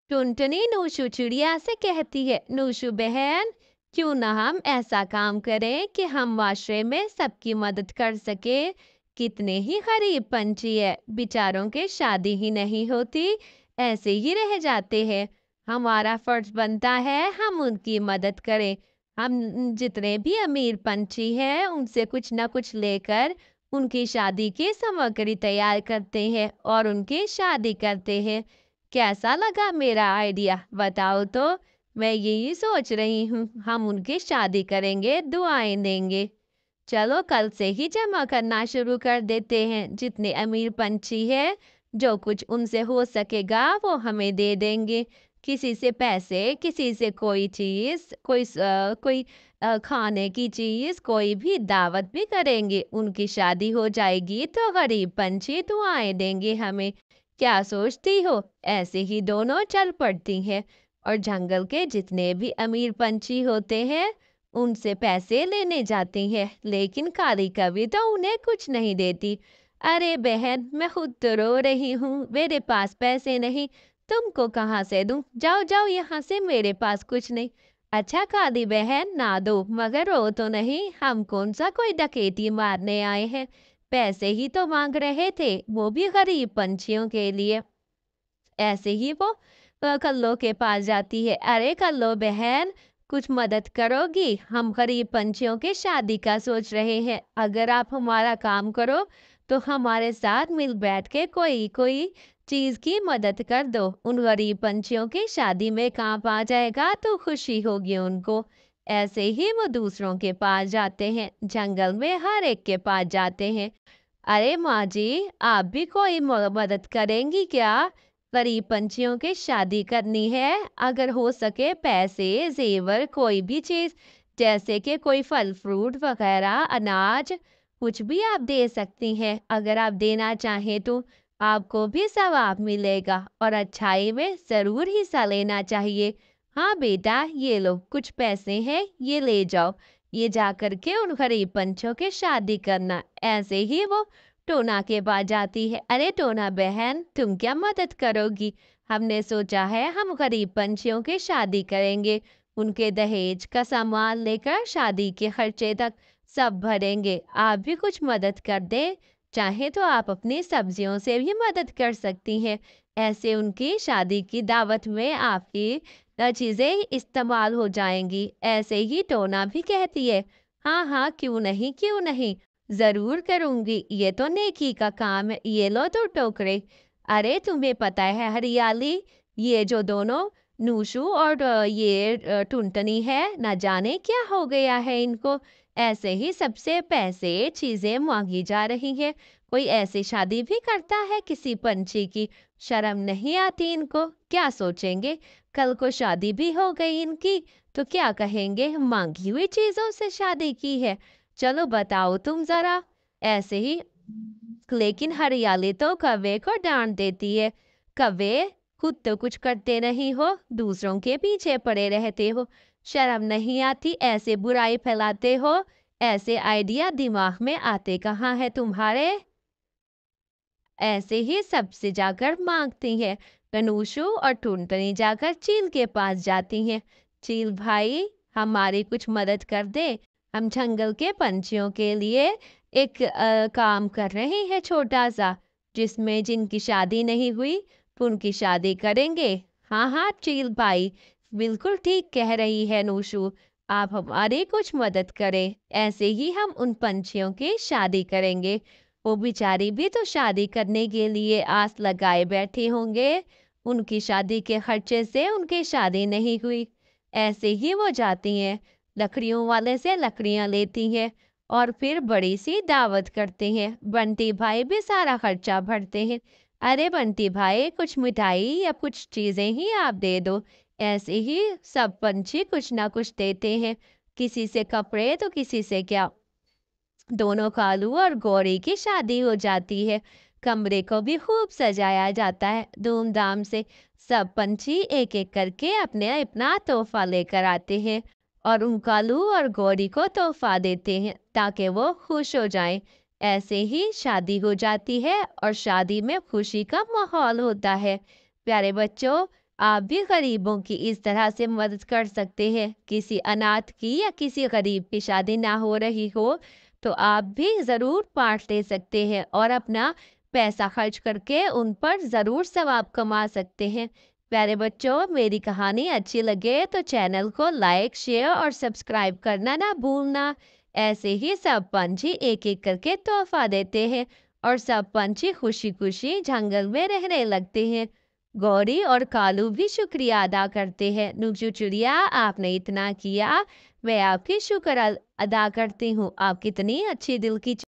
टुनटुनी नूशू चिड़िया से कहती है, नूशू बहन, क्यों ना हम ऐसा काम करें कि हम माशरे में सबकी मदद कर सके। कितने ही गरीब पंछी है, बेचारों के शादी ही नहीं होती, ऐसे ही रह जाते हैं। हमारा फर्ज बनता है हम उनकी मदद करें। हम जितने भी अमीर पंछी हैं उनसे कुछ ना कुछ लेकर उनकी शादी की सामग्री तैयार करते हैं और उनकी शादी करते हैं। कैसा लगा मेरा आइडिया बताओ तो। मैं यही सोच रही हूँ, हम उनकी शादी करेंगे, दुआएं देंगे। चलो कल से ही जमा करना शुरू कर देते हैं। जितने अमीर पंछी है, जो कुछ उनसे हो सकेगा वो हमें दे देंगे। किसी से पैसे, किसी से कोई चीज, कोई खाने की चीज, कोई भी दावत भी करेंगे। उनकी शादी हो जाएगी तो गरीब पंछी दुआएं देंगे हमें। क्या सोचती हो? ऐसे ही दोनों चल पड़ती हैं और जंगल के जितने भी अमीर पंछी होते हैं उनसे पैसे लेने जाती है, लेकिन काली कभी तो उन्हें कुछ नहीं देती। अरे बहन, मैं खुद तो रो रही हूँ, मेरे पास पैसे नहीं, तुमको कहाँ से दूं? जाओ जाओ यहाँ से, मेरे पास कुछ नहीं। अच्छा काली बहन, ना दो मगर रो तो नहीं, हम कौन सा कोई डकैती मारने आए हैं। पैसे ही तो मांग रहे थे, वो भी गरीब पंछियों के लिए। ऐसे ही वो कल्लो के पास जाती है। अरे कल्लो बहन, कुछ मदद करोगी? हम गरीब पंछियों के शादी का सोच रहे हैं, अगर आप हमारा काम करो तो हमारे साथ मिल बैठ के कोई कोई चीज की मदद कर दो। उन गरीब पंछियों की शादी में काम आ जाएगा तो खुशी होगी उनको। ऐसे ही वो दूसरों के पास जाते हैं, जंगल में हर एक के पास जाते हैं। अरे माँ जी, आप भी कोई मदद करेंगी क्या? गरीब पंछियों की शादी करनी है, अगर हो सके पैसे, जेवर, कोई भी चीज, जैसे कि कोई फल फ्रूट वगैरह, अनाज, कुछ भी आप दे सकती हैं। अगर आप देना चाहें तो आपको भी सवाब मिलेगा और अच्छाई में जरूर हिस्सा लेना चाहिए। हाँ बेटा, ये लो कुछ पैसे हैं, ये ले जाओ, ये जा करके उन गरीब पंछियों के शादी करना। ऐसे ही वो टोना के पास जाती है। अरे टोना बहन, तुम क्या मदद करोगी? हमने सोचा है हम गरीब पंछियों की शादी करेंगे, उनके दहेज का सामान लेकर शादी के खर्चे तक सब भरेंगे। आप भी कुछ मदद कर दे, चाहे तो आप अपनी सब्जियों से भी मदद कर सकती हैं। ऐसे उनकी शादी की दावत में आपकी चीजें इस्तेमाल हो जाएंगी। ऐसे ही टोना भी कहती है, हाँ हाँ, क्यों नहीं क्यों नहीं, जरूर करूंगी, ये तो नेकी का काम है। ये लो तो टोकरे। अरे तुम्हें पता है हरियाली, ये जो दोनों नूशू और ये टुनटनी है, ना जाने क्या हो गया है इनको। ऐसे ही सबसे पैसे चीजें मांगी जा रही है। कोई ऐसी शादी भी करता है किसी पंछी की? शर्म नहीं आती इनको? क्या सोचेंगे कल को शादी भी हो गई इनकी तो क्या कहेंगे, मांगी हुई चीजों से शादी की है। चलो बताओ तुम जरा। ऐसे ही लेकिन हरियाली तो कव्वे को डांट देती है। कव्वे, खुद तो कुछ करते नहीं हो, दूसरों के पीछे पड़े रहते हो, शर्म नहीं आती, ऐसे बुराई फैलाते हो, ऐसे आइडिया दिमाग में आते कहाँ है तुम्हारे? ऐसे ही सबसे जाकर मांगती है। कनूशु और टुनटनी जाकर चील के पास जाती हैं। चील भाई, हमारी कुछ मदद कर दे, हम जंगल के पंछियों के लिए एक काम कर रहे हैं छोटा सा, जिसमें जिनकी शादी नहीं हुई उनकी शादी करेंगे। हाँ हाँ चील भाई, बिल्कुल ठीक कह रही है नूशु, आप हमारी कुछ मदद करें, ऐसे ही हम उन पंछियों की शादी करेंगे। वो बेचारी भी तो शादी करने के लिए आस लगाए बैठे होंगे, उनकी शादी के खर्चे से उनकी शादी नहीं हुई। ऐसे ही वो जाती हैं, लकड़ियों वाले से लकड़ियां लेती हैं और फिर बड़ी सी दावत करते हैं। बंटी भाई भी सारा खर्चा भरते हैं। अरे बंटी भाई, कुछ मिठाई या कुछ चीजें ही आप दे दो। ऐसे ही सब पंछी कुछ ना कुछ देते हैं, किसी से कपड़े तो किसी से क्या। दोनों कालू और गौरी की शादी हो जाती है। कमरे को भी खूब सजाया जाता है धूमधाम से। सब पंछी एक एक करके अपने अपना तोहफा लेकर आते हैं और उन कालू और गौरी को तोहफा देते हैं ताकि वो खुश हो जाएं। ऐसे ही शादी हो जाती है और शादी में खुशी का माहौल होता है। प्यारे बच्चों, आप भी गरीबों की इस तरह से मदद कर सकते हैं। किसी अनाथ की या किसी गरीब की शादी ना हो रही हो तो आप भी ज़रूर पार्ट ले सकते हैं और अपना पैसा खर्च करके उन पर ज़रूर सवाब कमा सकते हैं। प्यारे बच्चों, मेरी कहानी अच्छी लगे तो चैनल को लाइक, शेयर और सब्सक्राइब करना ना भूलना। ऐसे ही सब पंछी एक एक करके तोहफा देते हैं और सब पंछी खुशी खुशी जंगल में रहने लगते हैं। गौरी और कालू भी शुक्रिया अदा करते हैं। नुगजू चिड़िया, आपने इतना किया, मैं आपकी शुक्र अदा करती हूँ। आप कितनी अच्छी दिल की